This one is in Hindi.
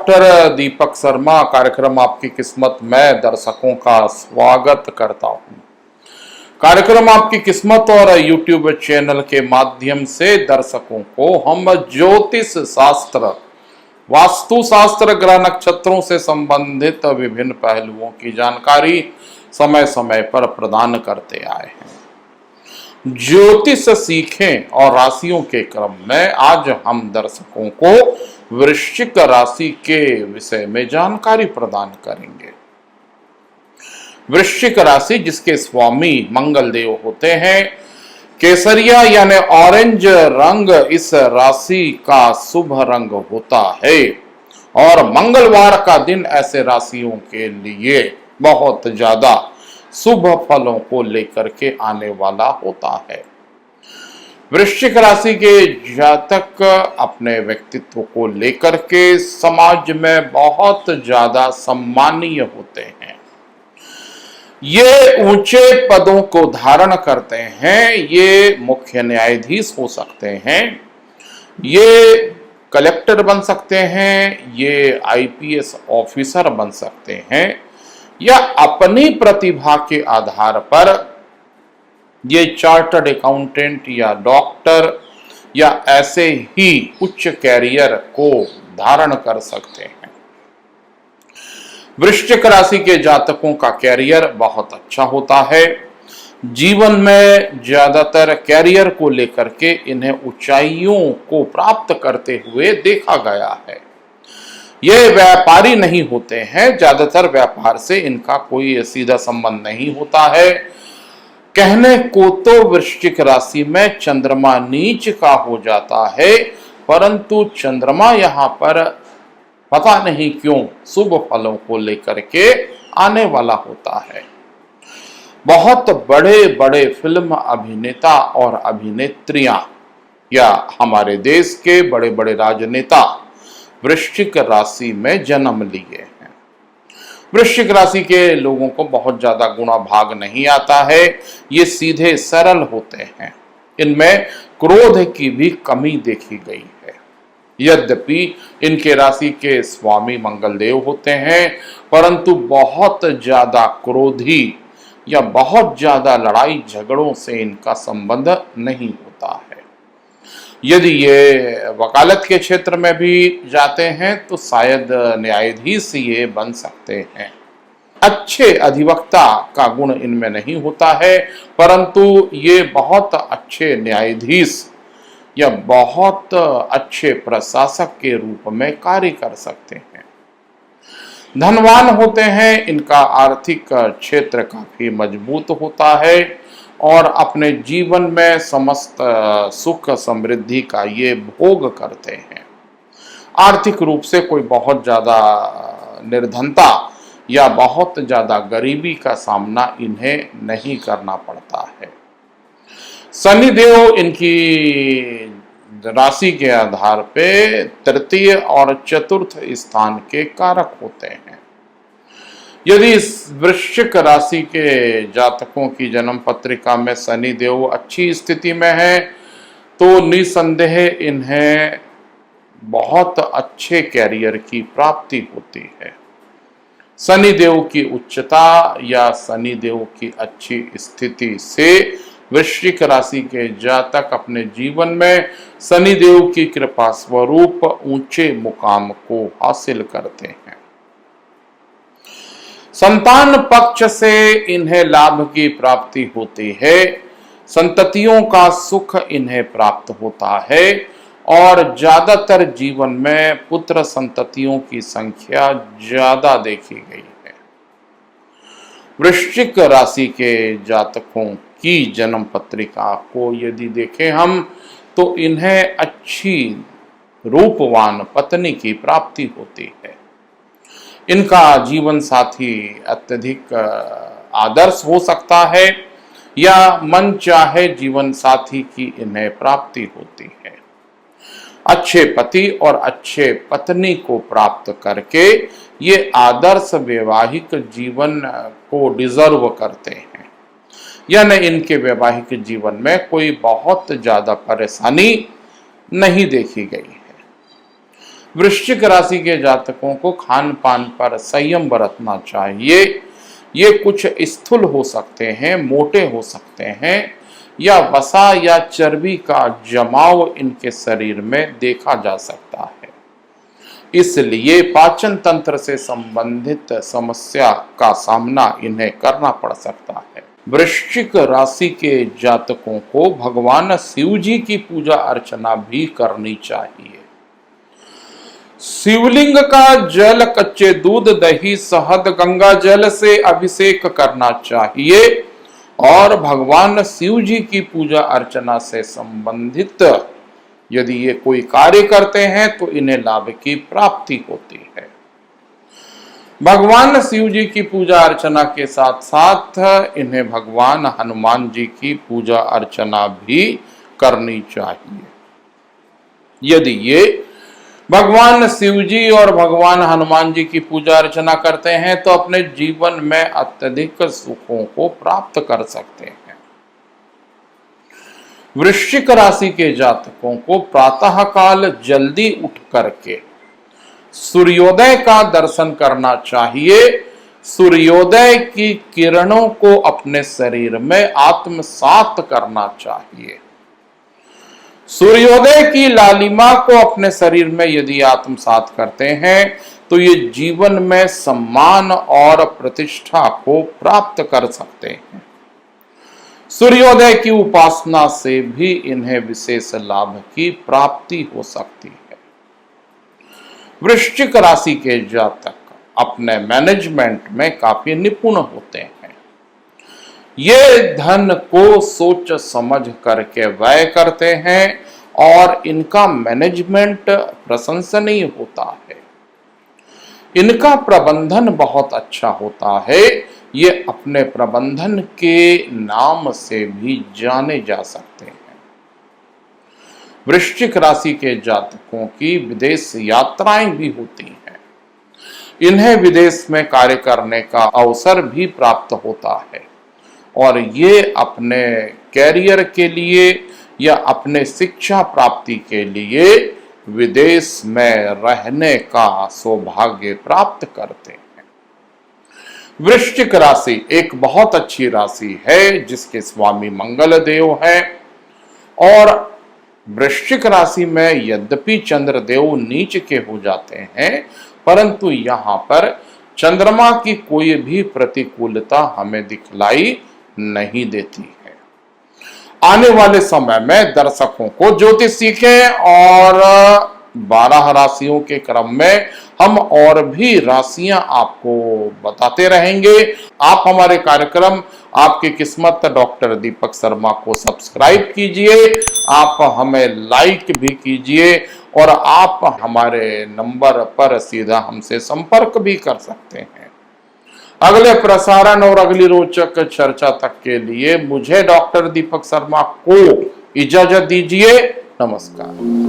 डॉक्टर दीपक शर्मा कार्यक्रम आपकी किस्मत में दर्शकों का स्वागत करता हूं। कार्यक्रम आपकी किस्मत और यूट्यूब चैनल के माध्यम से दर्शकों को हम ज्योतिष शास्त्र, वास्तु शास्त्र, ग्रह नक्षत्रों से संबंधित विभिन्न पहलुओं की जानकारी समय समय पर प्रदान करते आए हैं। ज्योतिष सीखें और राशियों के क्रम में आज हम दर्शकों को वृश्चिक राशि के विषय में जानकारी प्रदान करेंगे। वृश्चिक राशि जिसके स्वामी मंगल देव होते हैं, केसरिया यानी ऑरेंज रंग इस राशि का शुभ रंग होता है और मंगलवार का दिन ऐसे राशियों के लिए बहुत ज्यादा शुभ फलों को लेकर के आने वाला होता है। वृश्चिक राशि के जातक अपने व्यक्तित्व को लेकर के समाज में बहुत ज्यादा सम्मानीय होते हैं। ये ऊंचे पदों को धारण करते हैं। ये मुख्य न्यायाधीश हो सकते हैं, ये कलेक्टर बन सकते हैं, ये आईपीएस ऑफिसर बन सकते हैं या अपनी प्रतिभा के आधार पर ये चार्टर्ड अकाउंटेंट या डॉक्टर या ऐसे ही उच्च कैरियर को धारण कर सकते हैं। वृश्चिक राशि के जातकों का कैरियर बहुत अच्छा होता है। जीवन में ज्यादातर कैरियर को लेकर के इन्हें ऊंचाइयों को प्राप्त करते हुए देखा गया है। ये व्यापारी नहीं होते हैं, ज्यादातर व्यापार से इनका कोई सीधा संबंध नहीं होता है। कहने को तो वृश्चिक राशि में चंद्रमा नीच का हो जाता है, परंतु चंद्रमा यहां पर पता नहीं क्यों शुभ फलों को लेकर के आने वाला होता है। बहुत बड़े बड़े फिल्म अभिनेता और अभिनेत्रियां या हमारे देश के बड़े बड़े राजनेता वृश्चिक राशि में जन्म लिए हैं। वृश्चिक राशि के लोगों को बहुत ज्यादा गुणा भाग नहीं आता है। ये सीधे सरल होते हैं। इनमें क्रोध की भी कमी देखी गई है। यद्यपि इनके राशि के स्वामी मंगल देव होते हैं, परंतु बहुत ज्यादा क्रोधी या बहुत ज्यादा लड़ाई झगड़ों से इनका संबंध नहीं होता है। यदि ये वकालत के क्षेत्र में भी जाते हैं तो शायद न्यायाधीश ये बन सकते हैं। अच्छे अधिवक्ता का गुण इनमें नहीं होता है, परंतु ये बहुत अच्छे न्यायाधीश या बहुत अच्छे प्रशासक के रूप में कार्य कर सकते हैं। धनवान होते हैं। इनका आर्थिक क्षेत्र काफी मजबूत होता है और अपने जीवन में समस्त सुख समृद्धि का ये भोग करते हैं। आर्थिक रूप से कोई बहुत ज्यादा निर्धनता या बहुत ज्यादा गरीबी का सामना इन्हें नहीं करना पड़ता है। शनि देव इनकी राशि के आधार पे तृतीय और चतुर्थ स्थान के कारक होते हैं। यदि इस वृश्चिक राशि के जातकों की जन्म पत्रिका में शनि देव अच्छी स्थिति में है तो निसंदेह इन्हें बहुत अच्छे कैरियर की प्राप्ति होती है। शनि देव की उच्चता या शनि देव की अच्छी स्थिति से वृश्चिक राशि के जातक अपने जीवन में शनि देव की कृपा स्वरूप ऊंचे मुकाम को हासिल करते हैं। संतान पक्ष से इन्हें लाभ की प्राप्ति होती है। संततियों का सुख इन्हें प्राप्त होता है और ज्यादातर जीवन में पुत्र संततियों की संख्या ज्यादा देखी गई है। वृश्चिक राशि के जातकों की जन्म पत्रिका को यदि देखें हम तो इन्हें अच्छी रूपवान पत्नी की प्राप्ति होती है। इनका जीवन साथी अत्यधिक आदर्श हो सकता है या मन चाहे जीवन साथी की इन्हें प्राप्ति होती है। अच्छे पति और अच्छे पत्नी को प्राप्त करके ये आदर्श वैवाहिक जीवन को डिजर्व करते हैं। यानी इनके वैवाहिक जीवन में कोई बहुत ज्यादा परेशानी नहीं देखी गई है। वृश्चिक राशि के जातकों को खान पान पर संयम बरतना चाहिए। ये कुछ स्थूल हो सकते हैं, मोटे हो सकते हैं, या वसा या चर्बी का जमाव इनके शरीर में देखा जा सकता है। इसलिए पाचन तंत्र से संबंधित समस्या का सामना इन्हें करना पड़ सकता है। वृश्चिक राशि के जातकों को भगवान शिव जी की पूजा अर्चना भी करनी चाहिए। शिवलिंग का जल कच्चे दूध, दही, शहद, गंगा जल से अभिषेक करना चाहिए और भगवान शिव जी की पूजा अर्चना से संबंधित यदि ये कोई कार्य करते हैं तो इन्हें लाभ की प्राप्ति होती है। भगवान शिव जी की पूजा अर्चना के साथ साथ इन्हें भगवान हनुमान जी की पूजा अर्चना भी करनी चाहिए। यदि ये भगवान शिव जी और भगवान हनुमान जी की पूजा अर्चना करते हैं तो अपने जीवन में अत्यधिक सुखों को प्राप्त कर सकते हैं। वृश्चिक राशि के जातकों को प्रातः काल जल्दी उठ करके सूर्योदय का दर्शन करना चाहिए। सूर्योदय की किरणों को अपने शरीर में आत्मसात करना चाहिए। सूर्योदय की लालिमा को अपने शरीर में यदि आत्मसात करते हैं तो ये जीवन में सम्मान और प्रतिष्ठा को प्राप्त कर सकते हैं। सूर्योदय की उपासना से भी इन्हें विशेष लाभ की प्राप्ति हो सकती है। वृश्चिक राशि के जातक अपने मैनेजमेंट में काफी निपुण होते हैं। ये धन को सोच समझ करके व्यय करते हैं और इनका मैनेजमेंट प्रशंसनीय होता है। इनका प्रबंधन बहुत अच्छा होता है। ये अपने प्रबंधन के नाम से भी जाने जा सकते हैं। वृश्चिक राशि के जातकों की विदेश यात्राएं भी होती हैं। इन्हें विदेश में कार्य करने का अवसर भी प्राप्त होता है और ये अपने कैरियर के लिए या अपने शिक्षा प्राप्ति के लिए विदेश में रहने का सौभाग्य प्राप्त करते हैं। वृश्चिक राशि एक बहुत अच्छी राशि है जिसके स्वामी मंगल देव है और वृश्चिक राशि में यद्यपि चंद्रदेव नीच के हो जाते हैं परंतु यहाँ पर चंद्रमा की कोई भी प्रतिकूलता हमें दिखलाई नहीं देती है। आने वाले समय में दर्शकों को ज्योतिष सीखें और 12 राशियों के क्रम में हम और भी राशियां आपको बताते रहेंगे। आप हमारे कार्यक्रम आपकी किस्मत डॉक्टर दीपक शर्मा को सब्सक्राइब कीजिए, आप हमें लाइक भी कीजिए और आप हमारे नंबर पर सीधा हमसे संपर्क भी कर सकते हैं। अगले प्रसारण और अगली रोचक चर्चा तक के लिए मुझे डॉक्टर दीपक शर्मा को इजाजत दीजिए। नमस्कार।